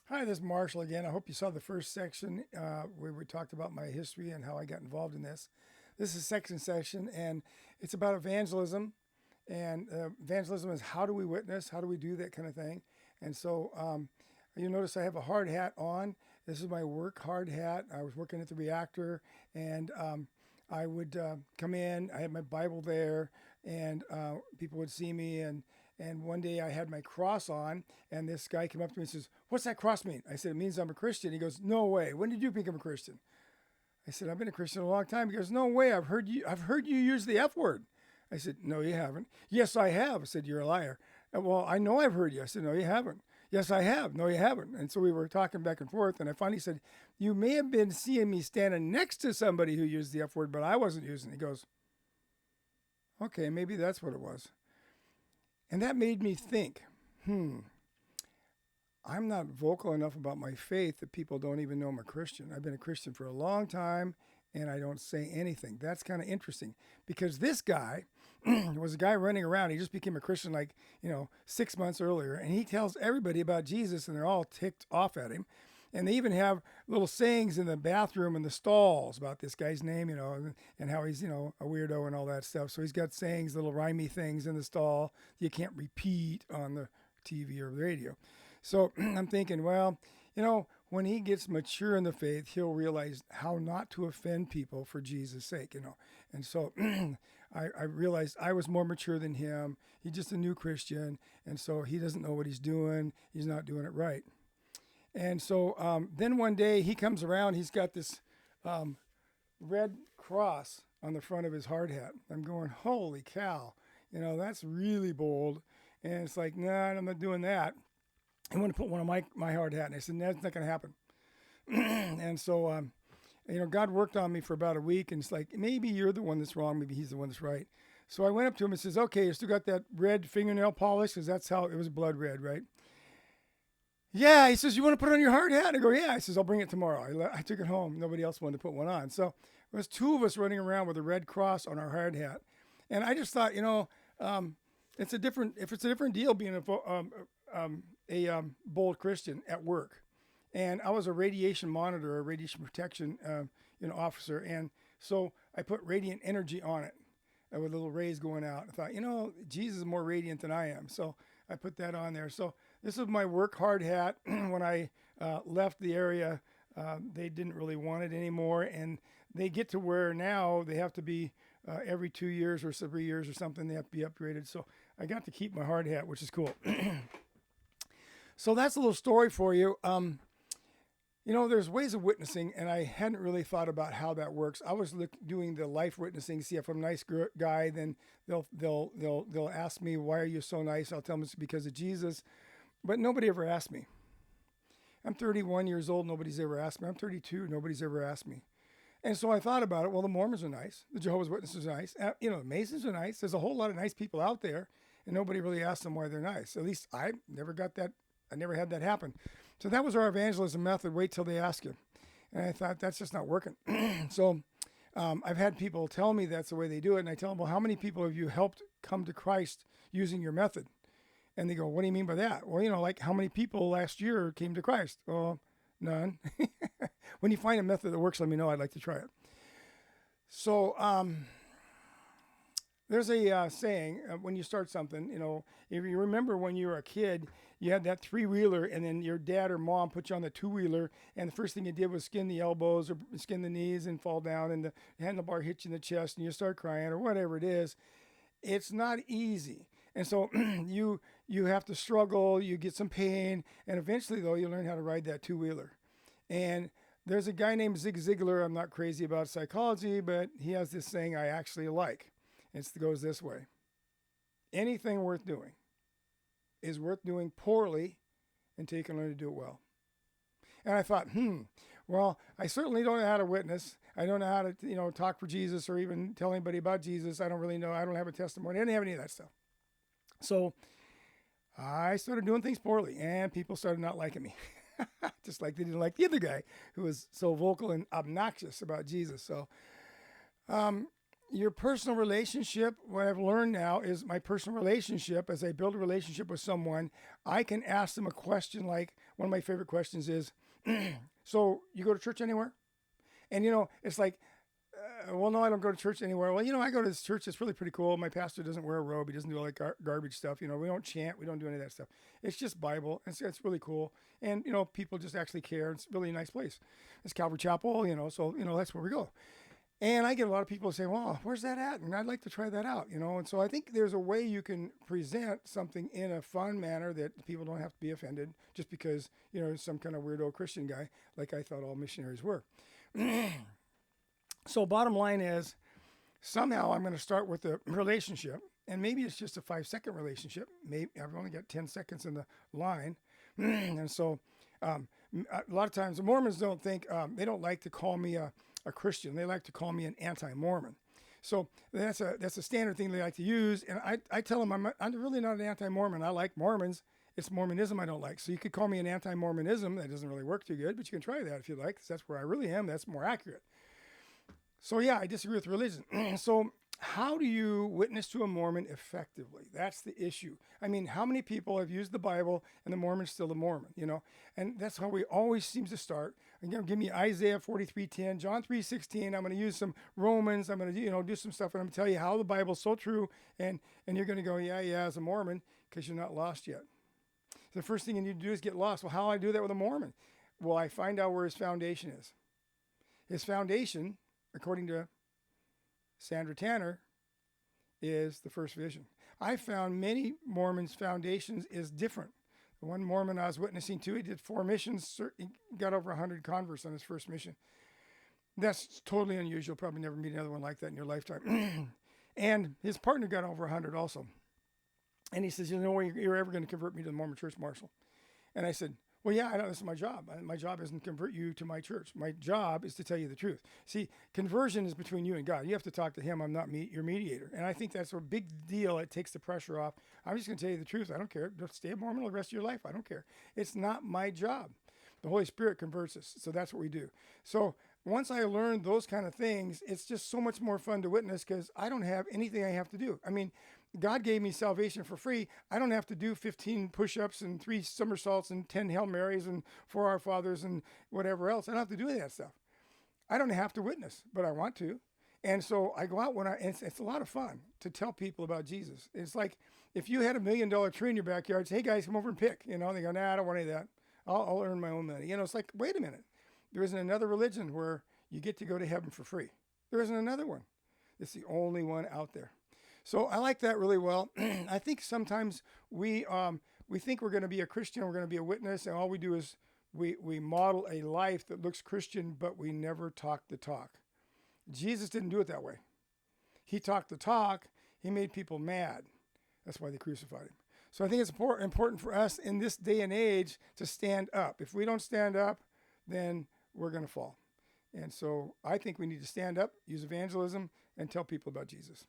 Hi, this is Marshall again. I hope you saw the first section where we talked about my history and how I got involved in this. This is second session, and it's about evangelism. And evangelism is how do we witness? How do we do that kind of thing? And so you notice I have a hard hat on. This is my work hard hat. I was working at the reactor, and I would come in. I had my Bible there, and people would see me. And one day I had my cross on, and this guy came up to me and says, "What's that cross mean?" I said, "It means I'm a Christian." He goes, "No way. When did you become a Christian?" I said, "I've been a Christian a long time." He goes, "No way. I've heard you use the F word." I said, "No, you haven't." "Yes, I have." I said, "You're a liar." "Well, I know I've heard you." I said, "No, you haven't." "Yes, I have." "No, you haven't." And so we were talking back and forth, and I finally said, "You may have been seeing me standing next to somebody who used the F word, but I wasn't using it." He goes, "Okay, maybe that's what it was." And that made me think, hmm, I'm not vocal enough about my faith that people don't even know I'm a Christian. I've been a Christian for a long time and I don't say anything. That's kind of interesting because this guy was a guy running around. He just became a Christian like, 6 months earlier. And he tells everybody about Jesus and they're all ticked off at him. And they even have little sayings in the bathroom and the stalls about this guy's name, and how he's, a weirdo and all that stuff. So he's got sayings, little rhymey things in the stall you can't repeat on the TV or the radio. So I'm thinking, well, when he gets mature in the faith, he'll realize how not to offend people for Jesus' sake. And so I realized I was more mature than him. He's just a new Christian. And so he doesn't know what he's doing. He's not doing it right. And so then one day he comes around. He's got this red cross on the front of his hard hat. I'm going, holy cow, that's really bold. And it's like, nah, I'm not doing that. I want to put one on my hard hat. And I said, that's not going to happen. And so, God worked on me for about a week. And it's like, maybe you're the one that's wrong. Maybe he's the one that's right. So I went up to him and says, okay, you still got that red fingernail polish? Because that's how it was, blood red, right? Yeah, he says, you want to put it on your hard hat? I go, yeah. He says, I'll bring it tomorrow. I took it home. Nobody else wanted to put one on. So it was two of us running around with a red cross on our hard hat. And I just thought, it's a different deal being a bold Christian at work. And I was a radiation monitor, a radiation protection, officer. And so I put radiant energy on it with little rays going out. I thought, Jesus is more radiant than I am. So I put that on there. So this is my work hard hat. When I left the area, they didn't really want it anymore. And they get to where now they have to be every 2 years or 3 years or something. They have to be upgraded. So I got to keep my hard hat, which is cool. So that's a little story for you. There's ways of witnessing, and I hadn't really thought about how that works. I was doing the life witnessing. See, if I'm a nice guy, then they'll ask me, "Why are you so nice?" I'll tell them it's because of Jesus. But nobody ever asked me. I'm 31 years old. Nobody's ever asked me. I'm 32. Nobody's ever asked me. And so I thought about it. Well, the Mormons are nice. The Jehovah's Witnesses are nice. The Masons are nice. There's a whole lot of nice people out there, and nobody really asked them why they're nice. At least I never got that. I never had that happen. So that was our evangelism method. Wait till they ask you. And I thought that's just not working. So I've had people tell me that's the way they do it. And I tell them, well, how many people have you helped come to Christ using your method? And they go, what do you mean by that? Well, like how many people last year came to Christ? Well, none. When you find a method that works, let me know. I'd like to try it. So there's a saying when you start something, if you remember when you were a kid, you had that three-wheeler and then your dad or mom put you on the two-wheeler and the first thing you did was skin the elbows or skin the knees and fall down and the handlebar hits you in the chest and you start crying or whatever it is. It's not easy. And so you have to struggle, you get some pain, and eventually, though, you learn how to ride that two-wheeler. And there's a guy named Zig Ziglar. I'm not crazy about psychology, but he has this saying I actually like. It goes this way. Anything worth doing is worth doing poorly until you can learn to do it well. And I thought, well, I certainly don't know how to witness. I don't know how to, talk for Jesus or even tell anybody about Jesus. I don't really know. I don't have a testimony. I didn't have any of that stuff. So I started doing things poorly and people started not liking me. Just like they didn't like the other guy who was so vocal and obnoxious about Jesus. So your personal relationship, what I've learned now is my personal relationship, as I build a relationship with someone, I can ask them a question like, one of my favorite questions is, so you go to church anywhere? And, it's like, well, no, I don't go to church anywhere. Well, I go to this church. It's really pretty cool. My pastor doesn't wear a robe. He doesn't do all that garbage stuff. We don't chant. We don't do any of that stuff. It's just Bible. It's really cool. And, people just actually care. It's really a nice place. It's Calvary Chapel, so, that's where we go. And I get a lot of people say, well, where's that at? And I'd like to try that out, And so I think there's a way you can present something in a fun manner that people don't have to be offended just because, some kind of weirdo Christian guy, like I thought all missionaries were. So bottom line is, somehow I'm going to start with a relationship, and maybe it's just a 5-second relationship. Maybe I've only got 10 seconds in the line. And so a lot of times the Mormons don't think, they don't like to call me a Christian. They like to call me an anti-Mormon. So that's a standard thing they like to use. And I tell them I'm really not an anti-Mormon. I like Mormons. It's Mormonism I don't like. So you could call me an anti-Mormonism. That doesn't really work too good, but you can try that if you like, because that's where I really am. That's more accurate. So yeah, I disagree with religion. So how do you witness to a Mormon effectively? That's the issue. I mean, how many people have used the Bible and the Mormon's still the Mormon, And that's how we always seem to start. Again, give me Isaiah 43:10, John 3:16. I'm going to use some Romans. I'm going to, do some stuff, and I'm going to tell you how the Bible's so true. And you're going to go, yeah, as a Mormon, because you're not lost yet. So the first thing you need to do is get lost. Well, how do I do that with a Mormon? Well, I find out where his foundation is. His foundation, according to Sandra Tanner, is the first vision. I found many Mormons' foundations is different. The one Mormon I was witnessing to, he did 4 missions. He got over 100 converts on his first mission. That's totally unusual. Probably never meet another one like that in your lifetime. And his partner got over 100 also. And he says, you're ever going to convert me to the Mormon Church, Marshall? And I said, well, yeah, I know this is my job. My job isn't to convert you to my church. My job is to tell you the truth. See, conversion is between you and God. You have to talk to him. I'm not your mediator. And I think that's a big deal. It takes the pressure off. I'm just going to tell you the truth. I don't care. Just stay a Mormon the rest of your life. I don't care. It's not my job. The Holy Spirit converts us. So that's what we do. So once I learned those kind of things, it's just so much more fun to witness because I don't have anything I have to do. I mean, God gave me salvation for free. I don't have to do 15 push-ups and 3 somersaults and 10 Hail Marys and 4 Our Fathers and whatever else. I don't have to do any of that stuff. I don't have to witness, but I want to. And so I go out it's a lot of fun to tell people about Jesus. It's like if you had $1 million tree in your backyard, say, hey guys, come over and pick. They go, nah, I don't want any of that. I'll earn my own money. It's like, wait a minute. There isn't another religion where you get to go to heaven for free. There isn't another one. It's the only one out there. So I like that really well. I think sometimes we think we're going to be a Christian, we're going to be a witness, and all we do is we model a life that looks Christian, but we never talk the talk. Jesus didn't do it that way. He talked the talk. He made people mad. That's why they crucified him. So I think it's important for us in this day and age to stand up. If we don't stand up, then we're going to fall. And so I think we need to stand up, use evangelism, and tell people about Jesus.